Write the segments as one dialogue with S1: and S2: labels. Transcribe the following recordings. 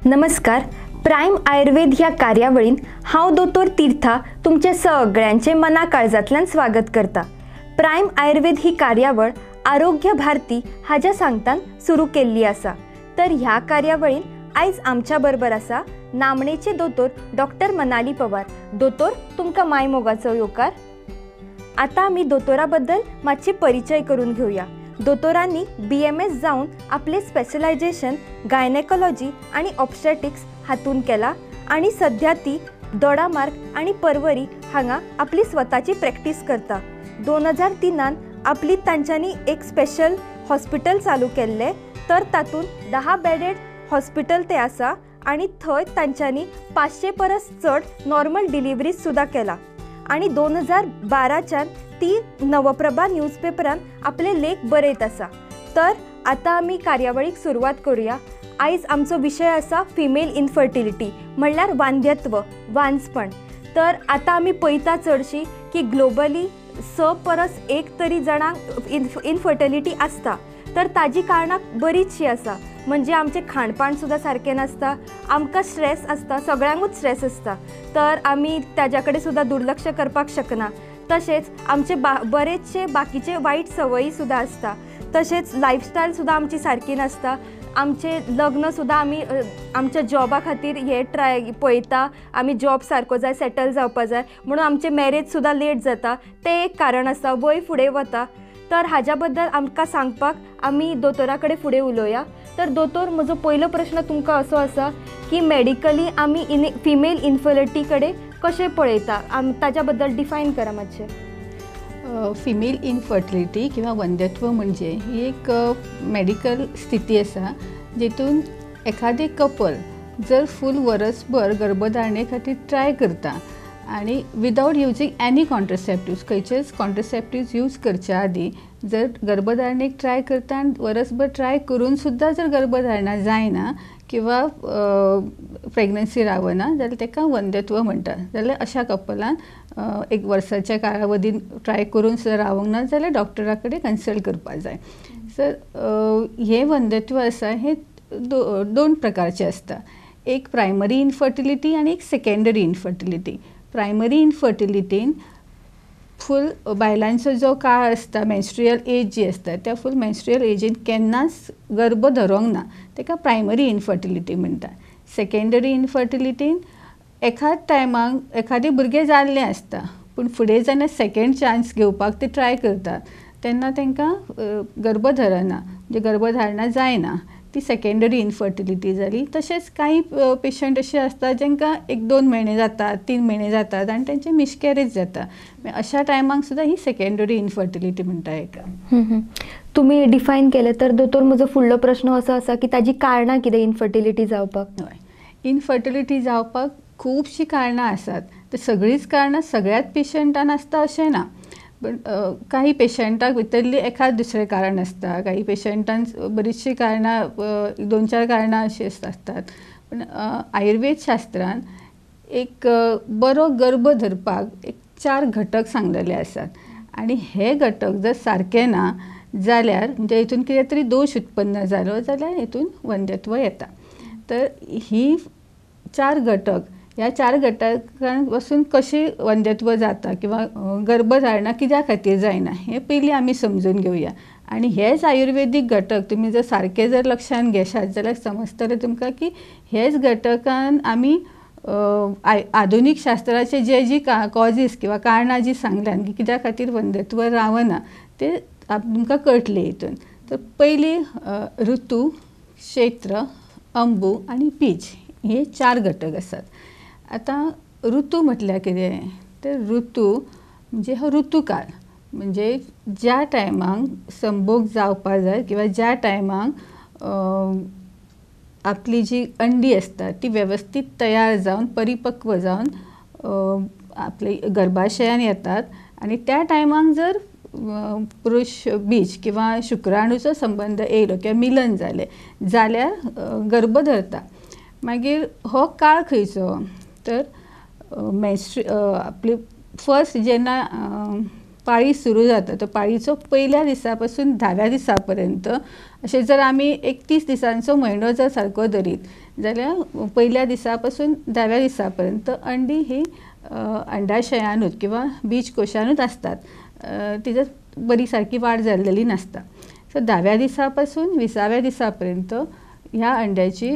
S1: नमस्कार. प्राइम आयुर्वेद ह्या कार्यावळीन हांव दोतोर तीर्था तुमचे सगळ्यांचे मना काळजांतल्यान स्वागत करता. प्राइम आयुर्वेद ही कार्यावळ आरोग्य भारती हाज्या सांगतान सुरू केल्ली आसा. तर ह्या कार्यावळीन आयज आमच्या बरोबर आसा नामणेचे दोतोर डॉक्टर मनाली पवार. दोतोर, तुमकां माय मोगाचो येवकार. आता आमी दोतोरा बद्दल मातशी परिचय करून घेवया. दोतोरांनी BMS जावन आपले स्पेशलायझेशन गायनेकोलॉजी आणि ऑब्स्टेटिक्स हातून केला आणि सध्या ती दोडामार्ग आणि परवरी हांगा आपली स्वताची प्रॅक्टीस करता. 2003 आपली तांच्यांनी एक स्पेशल हॉस्पिटल चालू केल्ले, तर तातून 10 बेडेड हॉस्पिटल ते आसा आणि थंय तांच्यांनी 500 परस चड नॉर्मल डिलिव्हरीज सुद्धा केला. आणि 2012च्यान ती नवप्रभा न्यूजपेपरान आपले लेख बरयत आसा. तर आता आमी कार्यावळीक सुरवात करूया. आयज आमचो विशय आसा फिमेल इनफर्टिलिटी, म्हणल्यार वांध्यत्व, वांझपण. तर आता आमी पळयता चडशी की ग्लोबली 6 परस 1 तरी जाणांक इनफर्टिलिटी आसता. तर ताजी कारणां बरीचशी आसा. म्हणजे आमचें खाणपाण सुद्धा सारकें नासता, आमकां स्ट्रेस आसता, सगळ्यांकूच स्ट्रेस आसता, तर आमी ताज्या कडेन सुद्दां दुर्लक्ष करपाक शकना. तशेंच आमचे बरेचशे बाकीचे वायट संवयी सुद्दां आसता. तशेंच लायफस्टायल सुद्दां आमची सारकी नासता. आमचे लग्न सुद्दां आमी आमच्या जॉबा खातीर हे पळयता, आमी जॉब सारको जाय, सेटल जावपा जाय म्हणून आमचे मॅरेज सुद्दां लेट जाता. तें एक कारण आसा. वय फुडें वता. तर हाज्या बद्दल आमकां सांगपाक आमी दोतोरा कडेन फुडें उलोवया. तर दोतोर, म्हजो पयलो प्रश्न तुमकां असो आसा की मेडिकली आमी फिमेल इनफर्टिलिटी कडेन कशें पळयता, ताज्या बद्दल डिफायन करा मातशें.
S2: फिमेल इनफर्टिलिटी किंवा वंध्यत्व म्हणजे ही एक मेडिकल स्थिती आसा जितून एखादे कपल जर फूल वरसभर गर्भधारणे खातीर ट्राय करता आणि विदाउट यूजिंग एनी कॉन्ट्रसेप्टिव्स, खंयचेच कॉन्ट्रसेप्टिव्स यूज करच्या आदी जर गर्भधारणेक ट्राय करता आनी वरसभर ट्राय करून सुद्दां जर गर्भधारणा जायना किंवा प्रेग्नन्सी रावना जाल्यार ताका वंध्यत्व म्हणटा. जाल्यार अशा कपलान 1 वर्साच्या कालावधीन ट्राय करून सुद्दां रावंक ना जाल्यार डॉक्टरा कडेन कन्सल्ट करपाक जाय. सर हे वंध्यत्व आसा हे दोन प्रकारचे आसता. एक प्रायमरी इनफर्टिलिटी आणि एक सेकंडरी इनफर्टिलिटी. प्रायमरी इनफर्टिलिटीन फूल बायलांचो जो काळ आसता, मेन्स्ट्रुअल एज जी आसता, त्या फूल मेन्स्ट्रुअल एजीन केन्नाच गर्भ धरोंक ना, ताका प्रायमरी इनफर्टिलिटी म्हणटा. सेकंडरी इनफर्टिलिटीन एखाद टायमाक एखादें भुरगें जाल्लें आसता पूण फुडें जेन्ना सेकंड चान्स घेवपाक ते ट्राय करतात तेन्ना तांकां गर्भ धरना, म्हणजे गर्भधारणा जायना, ती सेकंडरी इनफर्टिलिटी जाली. तशेंच काही पेशंट अशे आसता जांकां 1-2 म्हयने जातात, 3 म्हयने जातात आनी तांचें मिसकॅरेज जाता. अशा टायमाक सुद्दां ही सेकंडरी इनफर्टिलिटी म्हणटा हेका.
S1: तुम्ही डिफायन केलें. तर दोतोर, म्हजो फुडलो प्रश्न असो आसा की ताजी कारणां कितें इनफर्टिलिटी जावपाक?
S2: हय, इनफर्टिलिटी जावपाक खुबशीं कारणां आसात. तर सगळींच कारणां सगळ्याच पेशंटान आसता अशें ना. पण काही पेशंटाक भितरली एखाद दुसरें कारण आसता, काही पेशंटान बरीचशीं कारणां 2-4 कारणां अशीं आसतात. पण आयुर्वेद शास्त्रान एक बरो गर्भ धरपाक एक 4 घटक सांगलेले आसात आणि हे घटक जर सारके ना जाल्यार, म्हणजे हितून कितें तरी दोश उत्पन्न जालो जाल्यार हितून वंध्यत्व येता. तर ही 4 घटक, ह्या 4 घटकां पासून कशी वंध्यत्व जाता किंवा गर्भधारणा कित्या खातीर जायना हें पयलीं आमी समजून घेवया. आनी हेच आयुर्वेदीक घटक तुमी जर सारके जर लक्षांत घेशात जाल्यार समजतलें तुमकां की हेच घटकान आमी आधुनीक शास्त्राचे जी कॉजीस किंवा कारणां जी सांगल्यान की कित्या खातीर वंध्यत्व रावना ते तुमकां कळटलें हितून. तर पयलीं ऋतू, क्षेत्र, अंबू आनी बीज हे 4 घटक आसात. आतां ऋतू म्हटल्यार कितें? तर ऋतू म्हणजे हो ऋतुकाळ, म्हणजे ज्या टायमाक संभोग जावपा जाय किंवा ज्या टायमाक आपली जी अंडी आसता ती वेवस्थीत तयार जावन परिपक्व जावन आपले गर्भाशयान येतात आणि त्या टायमाक जर पुरुष बीज किंवा शुक्राणूचो संबंध येयलो किंवा मिलन जालें जाल्यार गर्भ धरता. मागीर हो काळ खंयचो? तर आपली फर्स्ट जेन्ना पाळी सुरू जाता तो पाळीचो पहिल्या दिसा पासून 10व्या दिसा पर्यंत अशें जर आमी 31 दिसांचो म्हयनो जर सारको धरीत जाल्यार पहिल्या दिसा पासून 10व्या दिसा पर्यंत अंडी ही अंडाशयानूच किंवा बीजकोशानूच आसतात. तिजो बरी सारकी वाड जाल्लेली नासता. सो 10व्या दिसा पासून 20व्या दिसा पर्यंत ह्या अंड्याची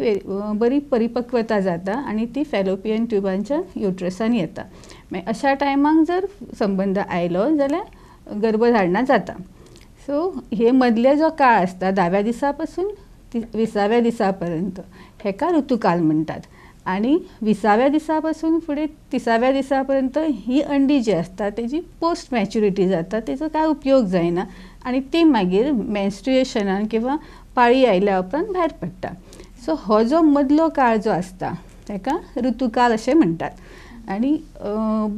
S2: बरी परिपक्वता जाता आणि ती फॅलोपियन ट्युबांच्या युट्रसान येता. मागीर अशा टायमाक जर संबंध आयलो जाल्यार गर्भधारणा जाता. सो हे मदले जो काळ आसता 10व्या दिसा पासून 20व्या दिसा पर्यंत हेका ऋतुकाल म्हणटात. आणि 20व्या दिसा पासून फुडें 30व्या दिसा पर्यंत ही अंडी जी आसता तेजी पोस्ट मॅच्युरिटी जाता, तेजो कांय उपयोग जायना आणि ती मागीर मेन्स्ट्रुएशनान किंवा पाळी आयल्या उपरांत भायर पडटा. सो हो जो मदलो काळ जो आसता ताका ऋतुकाल अशें म्हणटात. आणि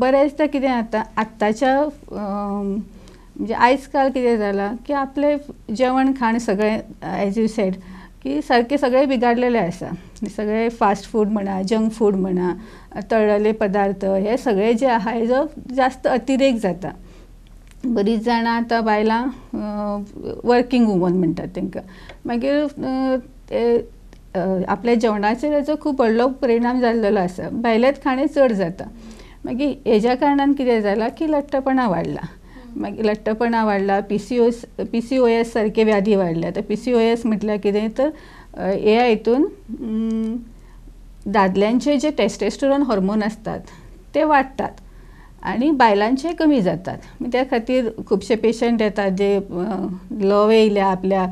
S2: बरेचदा कितें जाता आत्ताच्या म्हणजे आयज काल कितें जालां की आपले जेवण खाण सगळें एज यू सेड की सारके सगळे बिगाडलेले आसा. सगळे फास्ट फूड म्हणा, जंक फूड म्हणा, तळलेले पदार्थ हे सगळे जे आहा हेजो जास्त अतिरेक जाता. बरीच जाणां आतां बायलां वर्कींग वुमन म्हणटात तांकां. मागीर आपल्या जेवणाचेर हेजो खूब व्हडलो परिणाम जाल्लेलो आसा. भायलेंच खाणें चड जाता. मागीर हेज्या कारणान कितें जालां की लठ्ठपणा वाडला. मागीर लठ्ठपणा वाडला, PCOS सारके व्याधी वाडल्या. तर PCOS म्हटल्यार कितें तर ह्या हितून दादल्यांचे जे टेस्टेस्टेरोन हॉर्मोन असतात ते वाडटात आणि बायलांचे कमी जातात. त्या खातीर खुबशे पेशंट येतात जे लव येयल्या, आपल्या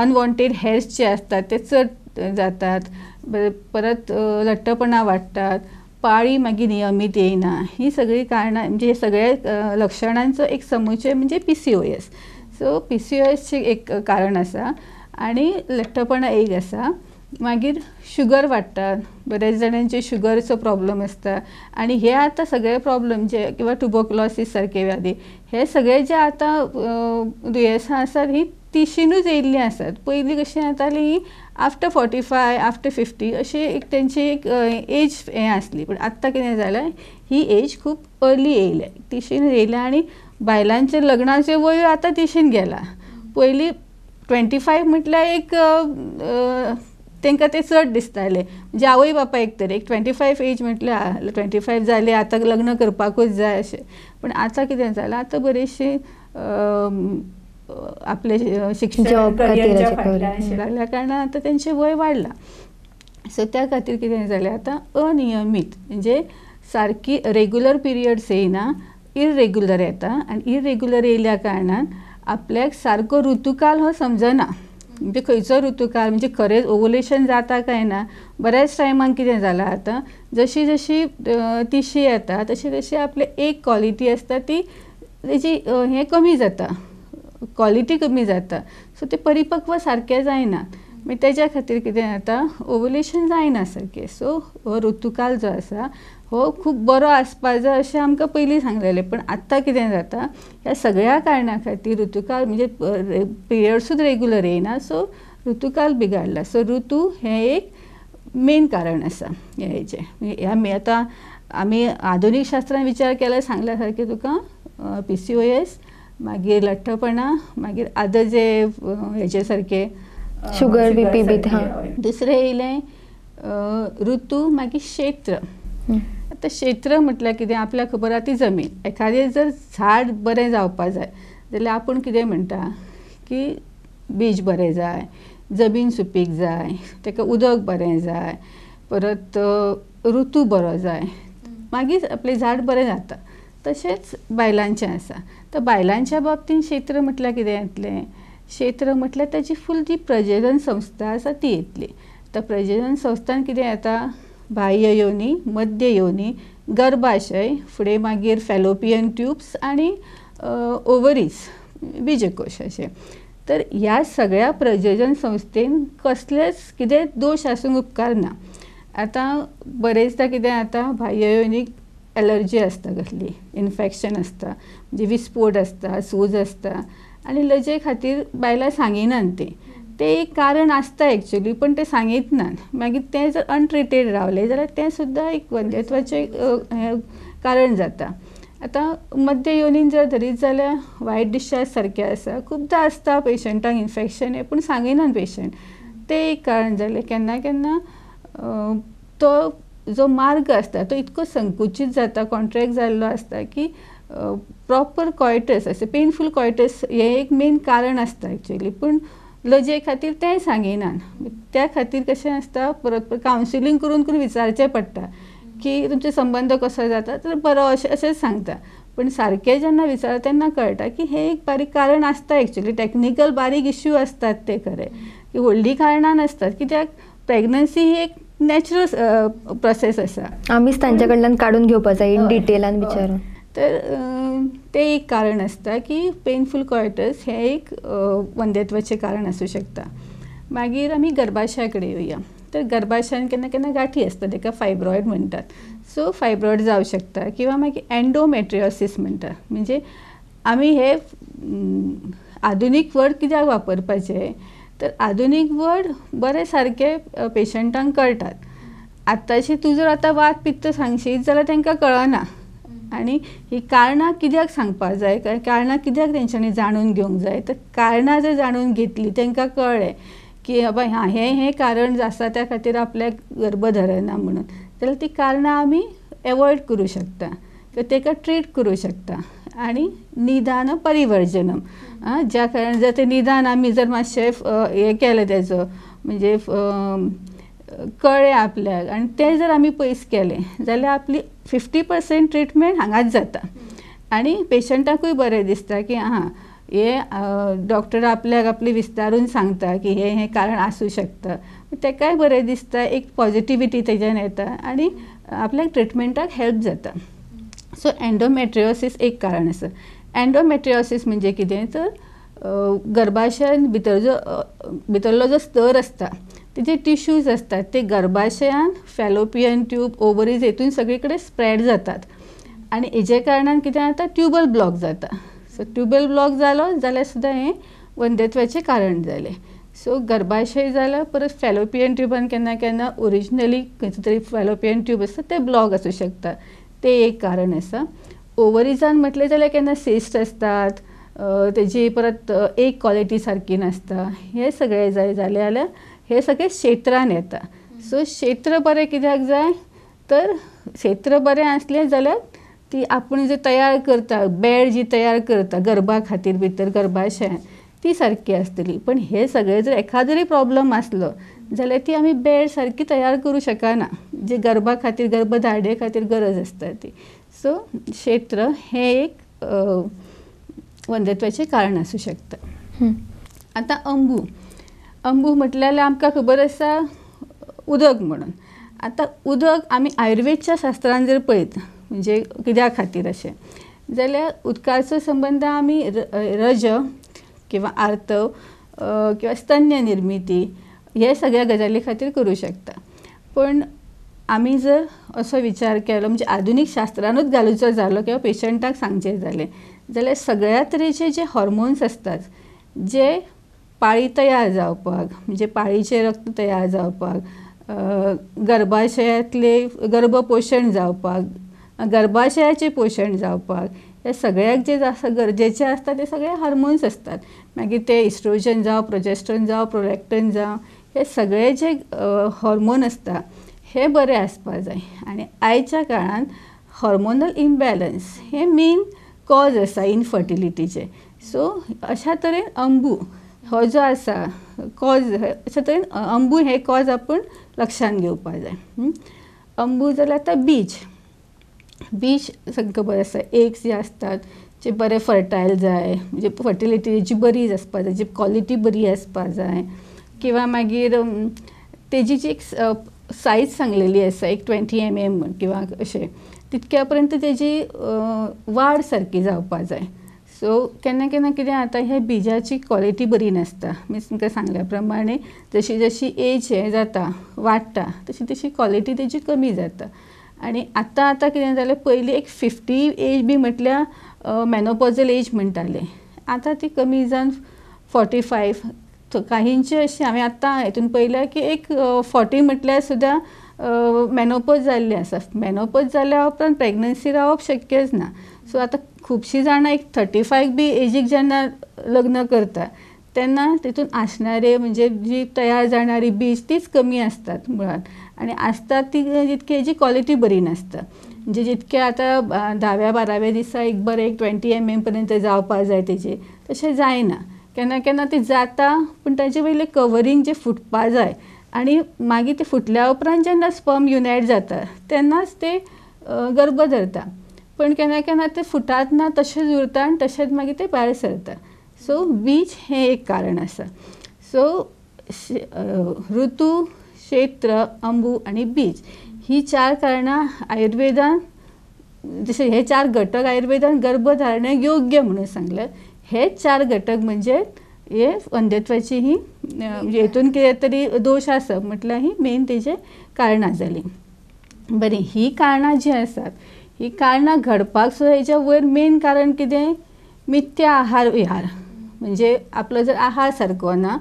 S2: अनवॉन्टेड हेअर्स जे असतात ते चड जातात, परत लठ्ठपणा वाडटात, पाळी मागीर नियमीत येयना. ही सगळी कारणां म्हणजे हे सगळे लक्षणांचो एक समुचय म्हणजे PCOS. सो PCOSचे एक कारण आसा आणि लठ्ठपणा एक आसा. मागीर शुगर वाडटा. बरेच जाणांचे शुगरचो प्रॉब्लेम आसता आणि हे आता सगळे प्रॉब्लेम जे किंवा ट्युबरक्युलोसिस सारके व्याधी हे सगळे जे आता दुयेंसां आसात ही तिशीनूच येयल्लीं आसात. पयलीं कशीं जातालीं ही आफ्टर 45 आफ्टर 50 अशी एक तेंची एक एज हें आसली. पूण आत्तां कितें जालां ही एज खूब अर्ली येयल्या, तिशीन येयल्या आणि बायलांचे लग्नाचे वय आतां तिशीन गेला. पयलीं 25 म्हटल्यार एक तांकां ते चड दिसताले. म्हणजे आवय बापायक तर एक 25 एज म्हटल्यार 25 जाले आतां लग्न करपाकूच जाय अशें. पण आतां कितें जालां आतां बरेचशे आपले शिक्षण करियरच्या फाटल्यान लागल्या कारणान आतां तेंचें वय वाडलां. सो त्या खातीर कितें जालें आतां अनियमीत म्हणजे सारकी रेग्युलर पिरियड्स येयना, इरेग्युलर येता आनी इरेग्युलर येयल्या कारणान आपल्याक सारको ऋतुकाल हो समजना. म्हणजे खंयचो ऋतुकाल म्हणजे खरेंच ओव्युलेशन जाता काय ना. बऱ्याच टायमान कितें जालां आतां जशी जशी तिशी येता तशी तशी आपली एक क्वॉलिटी आसता ती तेजी हें कमी जाता, क्वॉलिटी कमी जाता. सो ते परिपक्व सारकें जायना. मागीर तेज्या खातीर कितें जाता ओव्युलेशन जायना सारकें. सो हो ऋतुकाल जो आसा हो खूब बरो आसपा जाय अशें आमकां पयलीं सांगलेलें. पण आत्तां कितें जाता ह्या सगळ्या कारणां खातीर ऋतुकाल म्हणजे पिरियड्सूच रेग्युलर येयना. सो ऋतुकाल बिगाडला. सो ऋतू हें एक मेन कारण आसा हेजें. आमी आतां आमी आधुनीक शास्त्रान विचार केल्यार सांगल्या सारकें तुका PCOS, मागीर लठ्ठपणा, मागीर आदर जे हेजे सारके
S1: शुगर BP बी.
S2: दुसरें येयलें ऋतू, मागीर क्षेत्र. आतां क्षेत्र म्हटल्यार कितें आपल्याक खबर आहा ती जमीन. एखादें जर झाड बरें जावपा जाय जाल्यार आपूण कितें म्हणटा की बीज बरें जाय, जमीन सुपीक जाय, ताका उदक बरें जाय, परत ऋतू बरो जाय, मागीर आपलें झाड बरें जाता. तशेंच बायलांचें आसा. तर बायलांच्या बाबतींत क्षेत्र म्हटल्यार कितें येतलें, क्षेत्र म्हटल्यार ताची फूल जी प्रजनन संस्था आसा ती येतली. तर प्रजनन संस्थान कितें येता बाह्य योनी, मध्य योनी, गर्भाशय, फुडें मागीर फॅलोपियन ट्युब्स आनी ओवरीज बीजकोश अशें. तर ह्या सगळ्या प्रजनन संस्थेन कसलेच कितें दोश आसूंक उपकार ना. आतां बरेचदा कितें जाता बाह्य योनीक एलर्जी आसता, कसली इन्फेक्शन आसता, म्हणजे विस्फोट आसता, सूज आसता आनी लजे खातीर बायलां सांगिनात ते एक कारण आसता एक्चुअली, पण ते सांगितनात. मागीर तें जर अनट्रिटेड रावलें जाल्यार तें सुद्दां एक वंध्यत्वाचें कारण जाता. आतां मध्य योनीन जर धरीत जाल्यार वायट डिस्चार्ज सारकें आसा, खुबदां आसता पेशंटाक इन्फेक्शन पूण सांगिनात पेशंट, तें एक कारण जालें. केन्ना केन्ना तो जो मार्ग आसता तो इतको संकुचीत जाता, कॉन्ट्रॅक्ट जाल्लो आसता की प्रॉपर कॉयटस अशें पेनफूल कॉयटस हें एक मेन कारण आसता एक्चुअली, पूण लजे खातीर तेंय सांगिनात. त्या खातीर कशें आसता, परत परत कावन्सिलींग करून करून विचारचें पडटा की तुमचो संबंध कसो जाता, तर बरो अशेंच सांगता. पण सारकें जेन्ना विचारता तेन्ना कळटा की हें एक बारीक कारण आसता एक्चुअली, टॅक्निकल बारीक इश्यू असतात ते खरें, की व्हडली कारणां नासतात. कित्याक प्रेग्नन्सी ही एक नॅचरल प्रोसेस आसा,
S1: आमीच तांच्या कडल्यान काडून घेवपाक जाय इन डिटेलान विचारून.
S2: तर ते एक कारण आसता की पेनफूल कॉयटस हें एक वंध्यत्वाचें कारण आसूं शकता. मागीर आमी गर्भाशया कडेन येवया. तर गर्भाशयान केन्ना केन्ना गाठी आसता, ताका फायब्रॉयड म्हणटात. सो फायब्रॉयड जावं शकता, किंवा मागीर एंडोमेट्रियोसीस म्हणटात. म्हणजे आमी हे आधुनीक वर्ड कित्याक वापरपाचे, तर आधुनीक वर्ड बरे सारके पेशंटांक कळटात. आतांची तूं जर आतां वात पित्त सांगशीत जाल्यार तांकां कळना, आनी ही कारणां कित्याक सांगपाक जाय, कारणां कित्याक तेंच्यांनी जाणून घेवंक जाय. तर कारणां जर जाणून घेतलीं, तांकां कळ्ळें की बाबा हें कारण आसा त्या खातीर आपल्याक गर्भ धरना म्हणून, जाल्यार ती कारणां आमी एवॉयड करूं शकता, ताका ट्रीट करूं शकता. आनी निदान परिवर्जनम, ज्या कारण जर तें निदान आमी जर मातशें हें केलें तेजो, म्हणजे कळ्ळें आपल्याक, आनी तें जर आमी पयस केलें जाल्यार आपली 50% ट्रिटमेंट हांगाच जाता. आनी पेशंटाकूय बरें दिसता की हे डॉक्टर आपल्याक आपली विस्तारून सांगता की हें कारण आसूं शकता. ताकाय बरें दिसता, एक पॉझिटिविटी तेज्यान येता, आनी आपल्याक ट्रिटमेंटाक हेल्प जाता. सो एंडोमेट्रियोसीस एक कारण आसा. एंडोमेट्रियोसीस म्हणजे कितें, तर गर्भाशयान भितरलो जो स्तर आसता तेजे टिश्यूज असतात ते गर्भाशयान, फॅलोपियन ट्यूब, ओवरीज हेतून सगळे कडेन स्प्रेड जातात. आनी हेजे कारणान कितें जाता, ट्यूबल ब्लॉक जाता. सो ट्यूबल ब्लॉक जालो जाल्यार सुद्दां हें वंध्यत्वाचें कारण जालें. सो गर्भाशय जाल्यार परत फॅलोपियन ट्यूबान केन्ना केन्ना ओरिजिनली खंयचो तरी फॅलोपियन ट्यूब आसता ते ब्लॉक आसूं शकता, तें एक कारण आसा. ओवरीजान म्हटलें जाल्यार केन्ना सिस्ट असतात, तेजी परत एक क्वॉलिटी सारकी नासता. हे सगळें जाय जाल्यार हे सगळे क्षेत्रान येता. सो क्षेत्र बरें कित्याक जाय, तर क्षेत्र बरें आसलें जाल्यार ती आपूण जी तयार करता, बेड जी तयार करता गर्भा खातीर भितर गर्भाशयान, ती सारकी आसतली. पण हे सगळे जर एखादो प्रॉब्लम आसलो जाल्यार ती आमी बेड सारकी तयार करूं शकना, जे गर्भा खातीर गर्भधारणे खातीर गरज आसता ती. सो क्षेत्र हें एक वंध्यत्वाचें कारण आसूं शकता. आतां अंबू म्हटल्यार आमकां खबर आसा उदक म्हणून. आतां उदक आमी आयुर्वेदच्या शास्त्रान जर पळयत, म्हणजे कित्या खातीर अशें, जाल्यार उदकाचो संबंद आमी रज किंवा आर्तव किंवा स्तन्य निर्मिती हे सगळ्या गजाली खातीर करूं शकता. पण आमी जर असो विचार केलो, म्हणजे आधुनीक शास्त्रानूच घालूचो जालो किंवा पेशंटाक सांगचें जालें, जाल्यार सगळ्या तरेचे जे हॉर्मोन्स असतात, जे पाळी तयार जावपाक, म्हणजे पाळीचें रक्त तयार जावपाक, गर्भाशयांतले गर्भपोशण जावपाक, गर्भाशयाचें पोशण जावपाक, हे सगळ्याक जे गरजेचे आसता ते सगळे हार्मोन्स असतात. मागीर ते इस्ट्रोजन जावं, प्रोजेस्ट्रॉन जावं, प्रोलॅक्टिन जावं, हे सगळे जे हॉर्मोन असता हे बरे आसपाक जाय. आनी आयच्या काळान हॉर्मोनल इम्बॅलन्स हे मेन कॉज आसा इनफर्टिलिटीचे. सो अशा तरेन अंबू हो जो आसा कॉज, अशा तरेन अंबू हे कॉज आपूण लक्षांत घेवपाक जाय. अंबू जाल्यार आतां बीज सगळें खबर आसा, एग्स जे आसतात जे बरे फर्टायल जाय, म्हणजे फर्टिलिटी तेजी बरी आसपाक जाय, जी क्वॉलिटी बरी आसपाक जाय, किंवा मागीर तेजी जी एक सायज सांगलेली आसा, एक 20 mm किंवा अशें, तितक्या पर्यंत तेजी वाड सारकी जावपाक जाय. सो केन्ना केन्ना कितें जाता, हे बिजाची क्वॉलिटी बरी नासता. मीन्स तुमकां सांगल्या प्रमाणे जशी जशी एज हे जाता, वाडटा, तशी तशी क्वॉलिटी तेजी कमी जाता. आनी आतां कितें जालें, पयलीं एक 50 एज बी म्हटल्यार मेनोपॉजल एज म्हणटाले, आतां ती कमी जावन 45. काहींचे अशें हांवें आतां हेतून पळयल्या की एक 40 म्हटल्यार सुद्दां मेनोपॉज जाल्ली आसा. मेनोपॉज जाल्या उपरांत प्रेग्नन्सी रावप शक्यच ना. सो आतां खुबशीं जाणां एक 35 बी एजीक जेन्ना लग्न करता तेन्ना तितून आसणारे म्हणजे जी तयार जाणारी बीज तीच कमी आसतात मुळात, आनी आसतात ती जितकी हेजी क्वॉलिटी बरी नासता. म्हणजे जितके आतां 10व्या-12व्या दिसा एक बरें 20 mm पर्यंत जावपा जाय तेजें, तशें जायना. केन्ना केन्ना तें जाता पूण ताजे वयलें कवरींग जें फुटपा जाय आनी मागीर तें फुटल्या उपरांत जेन्ना स्पर्म युनायट जाता तेन्नाच ते गर्भ धरता. पण केन्ना केन्ना ते फुटात ना तशेंच उरता आनी तशेंच मागीर ते भायर सरता. सो बीज हें एक कारण आसा. सो ऋतू, क्षेत्र, अंबू आनी बीज ही 4 कारणां आयुर्वेदान, जशे हे 4 घटक आयुर्वेदान गर्भधारणे योग्य म्हणून सांगल्यात. हे 4 घटक म्हणजे हे अंधत्वाची ही म्हणजे हेतून कितें तरी दोश आसप म्हटल्यार ही मेन तेजे कारणां जालीं. बरीं, ही कारणां जीं आसात ही कारणां घडपाक सुद्दां हेच्या वयर मेन कारण कितें? मिथ्या आहार विहार. म्हणजे आपलो जर आहार सारको ना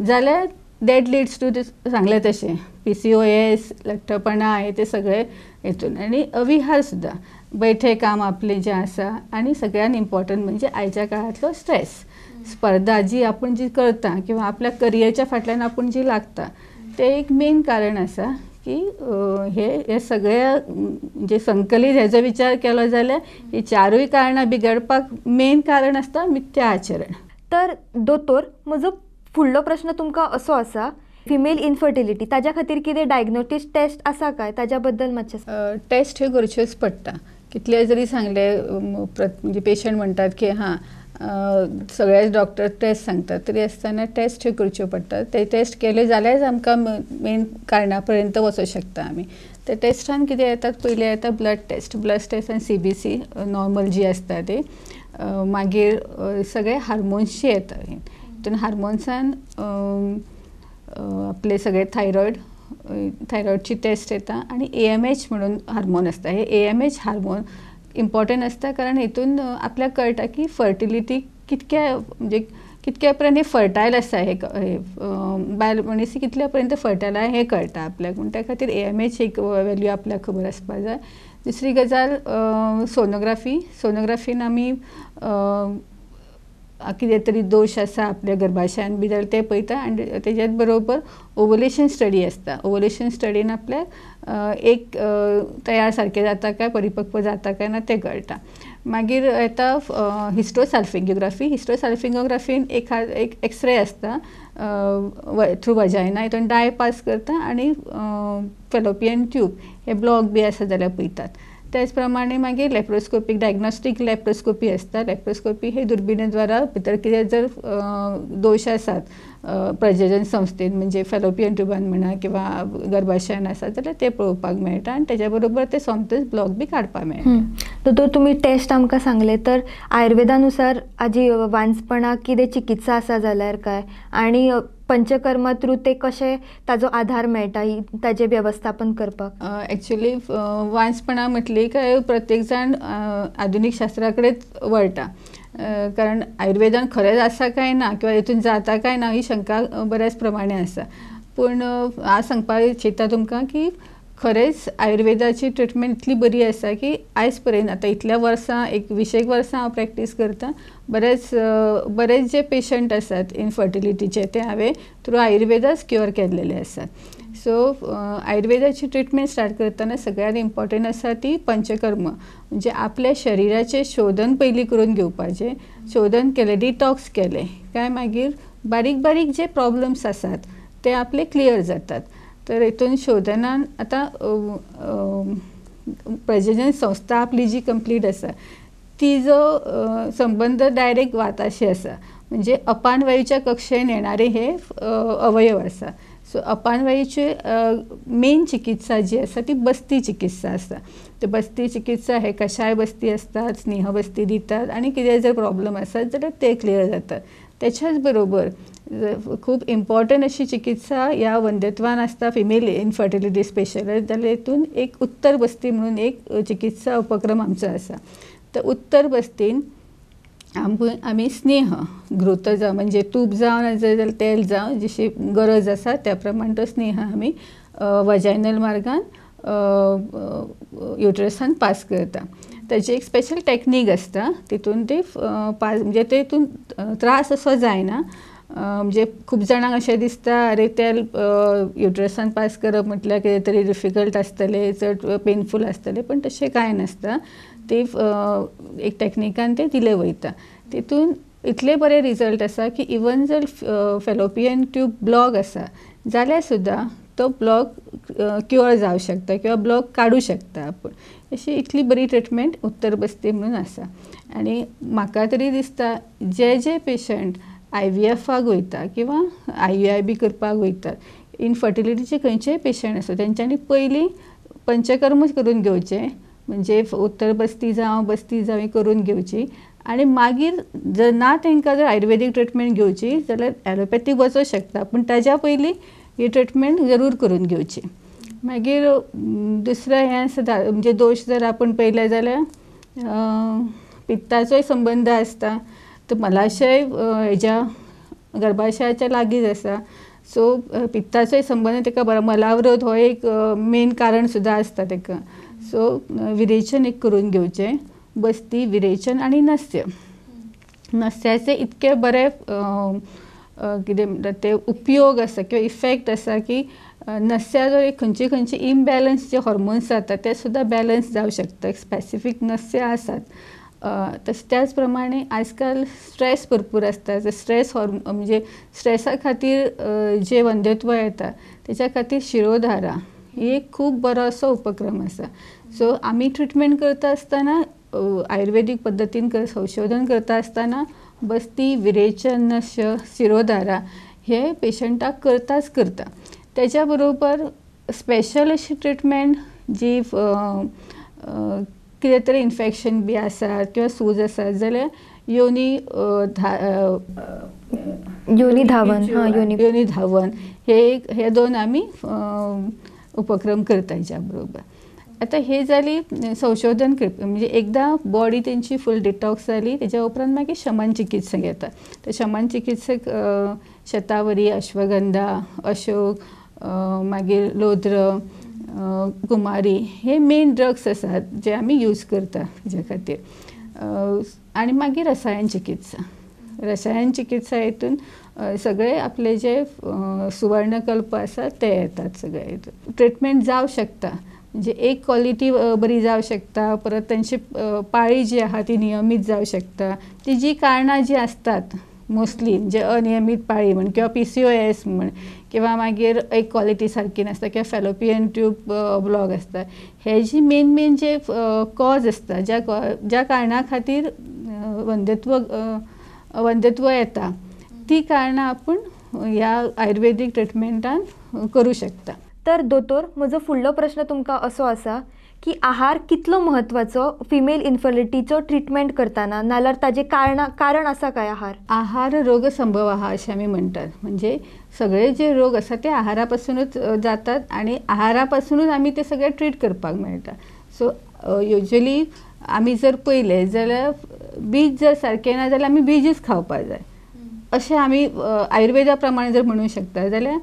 S2: जाल्यार दॅट लिड्स टू सांगलें तशें PCOS, लठ्ठपणा हे ते सगळे हेतून, आनी अविहार सुद्दां, बैठे काम आपलें जें आसा, आनी सगळ्यान इम्पॉर्टंट म्हणजे आयच्या काळांतलो स्ट्रेस. स्पर्धा जी आपण जी करता किंवा आपल्या करियरच्या फाटल्यान आपण जी लागता ते एक मेन कारण आसा की हे सगळ्या म्हणजे संकलीत हेजो विचार केलो जाल्यार ही 4य कारणां बिगडपाक मेन कारण आसता मिथ्या आचरण.
S1: तर दोतोर, म्हजो फुडलो प्रश्न तुमकां असो आसा, फिमेल इनफर्टिलिटी ताज्या खातीर कितें डायग्नोस्टीक टेस्ट आसा काय? ताज्या बद्दल मातशें
S2: टेस्ट ह्यो करच्योच पडटा. कितले जरी सांगले म्हणजे पेशंट म्हणटात की हां सगळेच डॉक्टर टेस्ट सांगतात, तरी आसतना टेस्ट ह्यो करच्यो पडटात. ते टेस्ट केले जाल्यारच आमकां मेन कारणां पर्यंत वचूं शकता आमी. ते टेस्टान कितें येतात, पयलीं येता ब्लड टेस्ट आनी CBC नॉर्मल जी आसता ती. मागीर सगळे हार्मोन्सची येता. हितून हार्मोन्सान आपले सगळे थायरॉयडची टेस्ट येता आनी AMH म्हणून हार्मोन आसता. हे AMH हार्मोन इम्पॉर्टंट आसता कारण हितून आपल्याक कळटा की फर्टिलिटी कितक्या पर्यंत हे फर्टायल आसा, हे बायल मनीस कितल्या पर्यंत फर्टायल आसा हें कळटा आपल्याक. म्हणून त्या खातीर AMH एक वॅल्यू आपल्याक खबर आसपाक जाय. दुसरी गजाल सोनोग्राफीन आमी कितें तरी दोश आसा आपल्या गर्भाशयान बी जाल्यार ते पळयता, आनी तेज्याच बरोबर ओवुलेशन स्टडी आसता. ओवुलेशन स्टडीन आपल्याक एक तयार सारकें जाता काय, परिपक्व जाता काय ना तें कळटा. मागीर येता हिस्टोसाल्फिंगोग्राफी. हिस्टोसाल्फिंगोग्राफीन एक एक्सरे आसता थ्रू वजायना, हितून डाय पास करता आनी फेलोपियन ट्यूब हे ब्लॉक बी आसा जाल्यार पळयतात. त्याच प्रमाणे मागीर लॅप्रोस्कोपीक डायग्नोस्टीक लॅप्रोस्कोपी आसता. लॅप्रोस्कोपी हे दुर्बिणीद्वारा भितर कितें जर दोश आसात प्रजनन संस्थेन म्हणजे फेलोपियन ट्युबान म्हणा किंवा गर्भाशयान आसा जाल्यार ते पळोवपाक मेळटा आनी तेज्या बरोबर ते सोमतेच ब्लॉक बी काडपाक मेळटा.
S1: दोतोर, तुमी टेस्ट आमकां सांगले, तर आयुर्वेदानुसार हाजी वांसपणाक कितें चिकित्सा आसा जाल्यार काय, आनी पंचकर्मा थ्रू ते कशें ताजो आधार मेळटा ताजें वेवस्थापन करपाक?
S2: एक्चुली वांसपणा म्हटली काय प्रत्येक जाण आधुनीक शास्त्रा कडेच वळटा. कारण आयुर्वेदान खरेंच आसा काय ना किंवा हितून जाता काय ना ही शंका बऱ्याच प्रमाणे आसा. पूण हांव सांगपाक इच्छिता तुमकां की खरेंच आयुर्वेदाची ट्रिटमेंट इतली बरी आसा की आयज पर्यंत आतां इतल्या वर्सां 21 वर्सां हांव प्रॅक्टीस करतां. बरेच जे पेशंट आसात इनफर्टिलिटीचे ते हांवें थ्रू आयुर्वेदाच क्युअर केल्लेले आसात. सो आयुर्वेदाची ट्रिटमेंट स्टार्ट करतना सगळ्यांत इम्पॉर्टंट आसा ती पंचकर्म. म्हणजे आपल्या शरिराचें शोधन पयलीं करून घेवपाचें. शोधन केलें, डिटॉक्स केलें काय मागीर बारीक जे प्रॉब्लम्स आसात ते आपले क्लियर जातात. तर हितून शोधनान आतां प्रजनन संस्था आपली जी कंप्लीट आसा तिजो संबंध डायरेक्ट वाताशी आसा. म्हणजे अपानवायूच्या कक्षेन येणारे हे अवयव आसा. सो अपानवायूची मेन चिकित्सा जी आसा ती बस्ती चिकित्सा आसा. ते बस्ती चिकित्सा हे कशाय बस्ती असतात, स्नेह बस्ती दितात आनी कितें जर प्रॉब्लम आसत जाल्यार ते क्लियर जातात. त्याच्याच बरोबर खूब इम्पॉर्टंट अशी चिकित्सा ह्या वंध्यत्वान आसता फिमेल इनफर्टिलिटी स्पेशलिस्ट जाल्यार हितून एक उत्तर बस्ती म्हणून एक चिकित्सा उपक्रम आमचो आसा. तर उत्तर बस्तीन आमी स्नेह घृत जावं म्हणजे तूप जावं नाजाल्यार तेल जावं जशी गरज आसा त्या प्रमाण तो स्नेह आमी वजायनल मार्गान युट्रसान पास करता. ताची एक स्पेशल टॅक्नीक आसता, तितून ते म्हणजे तेतून त्रास असो जायना. म्हणजे खूब जाणांक अशें दिसता अरे तेल युट्रसान पास करप म्हटल्यार कितें तरी डिफिकल्ट आसतलें, चड पेनफूल आसतलें, पण तशें कांय नासता. ते एक टॅक्निकान ते दिलें वयता. तितून इतले बरे रिजल्ट आसा की इवन जर फॅलोपियन ट्यूब ब्लॉक आसा जाल्यार सुद्दां तो ब्लॉक क्युअर जावं शकता किंवा ब्लॉक काडूं शकता आपूण. अशी इतली बरी ट्रिटमेंट उत्तर बस्ती म्हणून आसा. आनी म्हाका तरी दिसता जे पेशंट IVFाक वयता किंवा IUI बी करपाक वयतात, इनफर्टिलिटीचे खंयचेय पेशंट आसूं, तेंच्यांनी पयलीं पंचकर्म करून घेवचें, म्हणजे उत्तर बस्ती जावं बस्ती जावं करून घेवची. आनी मागीर जर ना तांकां जर आयुर्वेदीक ट्रिटमेंट घेवची जाल्यार ॲलोपॅथीक वचूं शकता, पूण ताज्या पयलीं ही ट्रिटमेंट जरूर करून घेवची. मागीर दुसरें हें आसा म्हणजे दोश जर आपूण पळयले जाल्यार पित्ताचोय संबंद आसता. तर मलाशय हेज्या गर्भाशयाच्या लागींच आसा, सो पित्ताचोय संबंद ताका बरो. मलावरोध हो एक मेन कारण सुद्दां आसता ताका. सो विरेचन एक करून घेवचें, बस्ती, विरेचन आनी नस्य. नस्याचे इतके बरे कितें म्हणटा ते उपयोग आसा किंवा इफेक्ट आसा की नस्या जर एक खंयची इम्बॅलन्स जे हॉर्मोन्स जाता ते सुद्दां बॅलन्स जावं शकता. स्पेसिफीक नस्य आसात. त्याच प्रमाणे आजकाल स्ट्रेस भरपूर आसता. स्ट्रेस म्हणजे स्ट्रेसा खातीर जे वंध्यत्व येता त्याच्या खातीर शिरोधारा ही एक खूब बरो असो उपक्रम आसा. सो आमी ट्रिटमेंट करता आसतना आयुर्वेदीक पद्दतीन संशोधन करता आसतना बस्ती, विरेचन, नस्य, शिरोधारा हे पेशंटाक करता. त्याच्या बरोबर स्पेशल अशी ट्रिटमेंट जी कितें तरी इन्फेक्शन बी आसा किंवा सूज आसा जाल्यार योनी धावन हे दोन आमी उपक्रम करता हेच्या बरोबर. आतां हे जाली संशोधन करप, म्हणजे एकदां बॉडी तेंची फूल डिटॉक्स जाली तेच्या उपरांत मागीर शमन चिकित्सा घेता. ते शमन चिकित्सक शतावरी, अश्वगंधा, अशोक, मागीर लोद्र, कुमारी हे मेन ड्रग्स आसात जे आमी यूज करता हेच्या खातीर. आनी मागीर रसायन चिकित्सा हितून सगळे आपले जे सुवर्णकल्प आसात ते येतात सगळे हितून. ट्रिटमेंट जावं शकता, म्हणजे एक क्वॉलिटी बरी जावं शकता, परत तांची पाळी जी आहा ती नियमीत जावं शकता. ती जी कारणां जी आसतात मोस्टली म्हणजे अनियमीत पाळी म्हण किंवा PCOS म्हण किंवा मागीर एक क्वॉलिटी सारकी नासता किंवा फॅलोपियन ट्यूब ब्लॉक आसता, हे जी मेन जे कॉज आसता ज्या कारणां खातीर वंध्यत्व येता ती कारणां आपूण ह्या आयुर्वेदीक ट्रिटमेंटान करूं शकता.
S1: तर दोतोर, म्हजो फुडलो प्रश्न तुमकां असो आसा की आहार कितलो महत्वाचो फिमेल इन्फर्टिलिटीचो ट्रिटमेंट करतना, नाल्यार ताजें कारण आसा काय आहार
S2: रोग संभव आहार अशें आमी म्हणटात. म्हणजे सगळे जे रोग आसा ते आहारा पासूनच जातात आनी आहारा पासूनच आमी ते सगळे ट्रीट करपाक मेळटा. सो युजली आमी जर पळयलें जाल्यार बीज जर सारकें ना जाल्यार आमी बीजच खावपाक जाय अशें आमी आयुर्वेदा प्रमाणे जर म्हणूं शकता. जाल्यार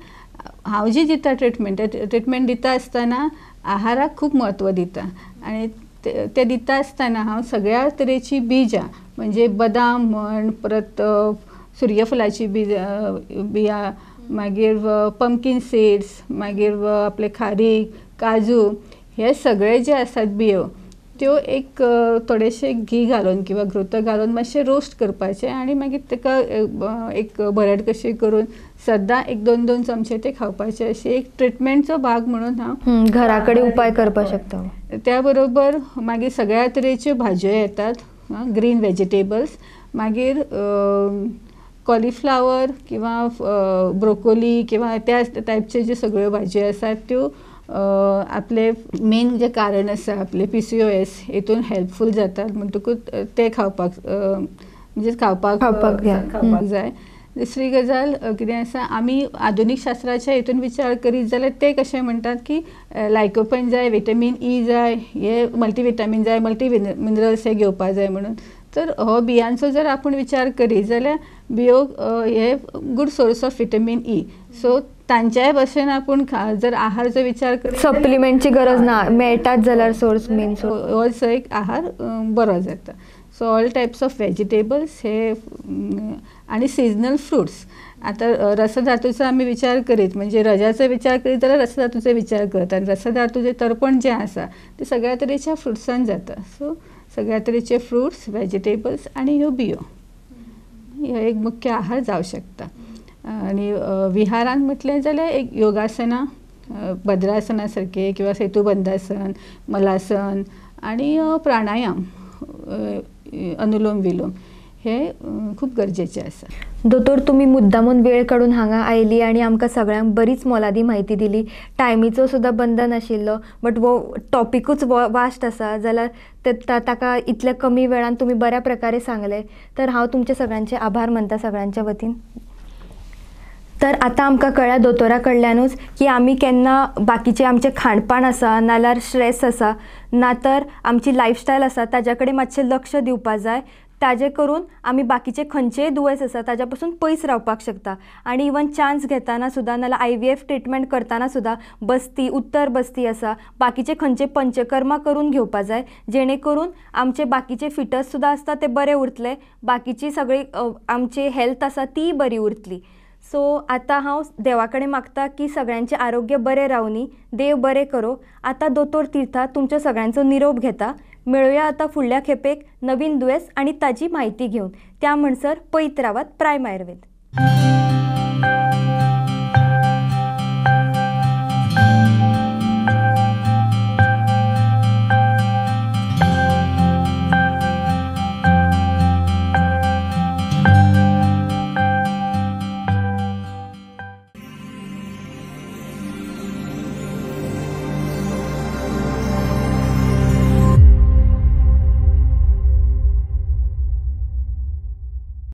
S2: हांव जी दिता ट्रिटमेंट दिता आसतना आहाराक खूब म्हत्व दिता. आनी ते दिता आसतना हांव सगळ्या तरेची बिजां म्हणजे बदाम म्हण, परत सूर्यफुलाची बियां, मागीर पंपकीन सीड्स, मागीर आपले खारीक, काजू हे सगळे जे आसात बियो त्यो एक थोडेशे घी घालून किंवा घृत घालून मातशें रोस्ट करपाचें आनी मागीर ताका एक भरड कशी करून सद्दां 1-2 चमचे ते खावपाचे. अशी एक ट्रिटमेंटचो भाग म्हणून हांव
S1: घरा कडेन उपाय करपाक शकता.
S2: त्या बरोबर मागीर सगळ्या तरेच्यो भाजयो येतात, ग्रीन व्हेजिटेबल्स, मागीर कॉलीफ्लावर किंवा ब्रोकोली किंवा त्या टायपचे ज्यो सगळ्यो भाजयो आसात त्यो आपले मेन जे कारण आसा आपले PCOS हितून हेल्पफूल जातात म्हणटकूच ते खावपाक जाय. दुसरी गजाल कितें आसा, आमी आधुनीक शास्त्राच्या हितून विचार करीत जाल्यार ते कशें म्हणटात की लायकोपेन जाय, व्हिटॅमीन E जाय, हे मल्टीविटॅमीन जाय, मल्टी मिनरल्स हे घेवपा जाय म्हणून. तर हो बियांचो जर आपण विचार करीत जाल्यार बियो हे good source of vitamin E. So तांच्याय भशेन आपण जर आहारचो विचार करीत
S1: सप्लिमेंटची गरज ना, मेळटात जाल्यार सोर्स मेन सोर्स
S2: हो एक आहार बरो जाता. So all types of vegetables हे आणि सिजनल फ्रुट्स. आता रसधातूचो आमी विचार करीत म्हणजे रजाचो विचार करीत जाल्यार रसधातूचो विचार करता. आनी रसधातूचें तर्पण जें आसा तें सगळ्या तरेच्या फ्रुट्सान जाता. सो सगळ्या तरेचे फ्रुट्स, वेजिटेबल्स आनी ह्यो बियो हो एक मुख्य आहार जावं शकता. आनी विहारांत म्हटलें जाल्यार एक योगासना, भद्रासना सारके किंवा सेतुबंधासन, मलासन आनी प्राणायाम, अनुलोम विलोम हे खूप गरजेचे आसा.
S1: दोतोर, तुम्ही मुद्दामून वेळ काढून हांगा आयली आणि आमकां सगळ्यांक बरीच मोलादी म्हायती दिली. टायमीचो सुद्दां बंधन आशिल्लो, बट वो टॉपिकूच वास्ट आसा जाल्यार ताका इतल्या कमी वेळान तुम्ही बऱ्या प्रकारे सांगले, तर हांव तुमचे सगळ्यांचे आभार मानता सगळ्यांच्या वतीन. तर आता आमकां कळ्ळ्या दोतोरा कडल्यानूच की आमी केन्ना बाकीचे आमचें खाणपाण आसा नाल्यार स्ट्रेस आसा ना तर आमची लायफस्टायल आसा ताज्या कडेन मातशें लक्ष दिवपाक जाय. ताजे करून आमी बाकीचे खंयचेय दुयेंस आसा ताज्या पासून पयस रावपाक शकता. आनी इवन चान्स घेतना सुद्दां नाल्यार IVF ट्रिटमेंट करतना सुद्दां बस्ती, उत्तर बस्ती आसा, बाकीचे खंयचे पंचकर्मा करून घेवपा जाय, जेणे करून आमचे बाकीचे फिटस सुद्दां आसता ते बरे उरतले, बाकीची सगळी आमची हेल्थ आसा ती बरी उरतली. सो आतां हांव देवा कडेन मागता की सगळ्यांचें आरोग्य बरें रावनी, देव बरें करो. आतां दोतोर तीर्था तुमच्या सगळ्यांचो निरोप घेता. मेळुया आतां फुडल्या खेपेक नवीन दुयेंस आनी ताजी म्हायती घेवन. त्या म्हणसर पळयत रावात प्रायम आयुर्वेद.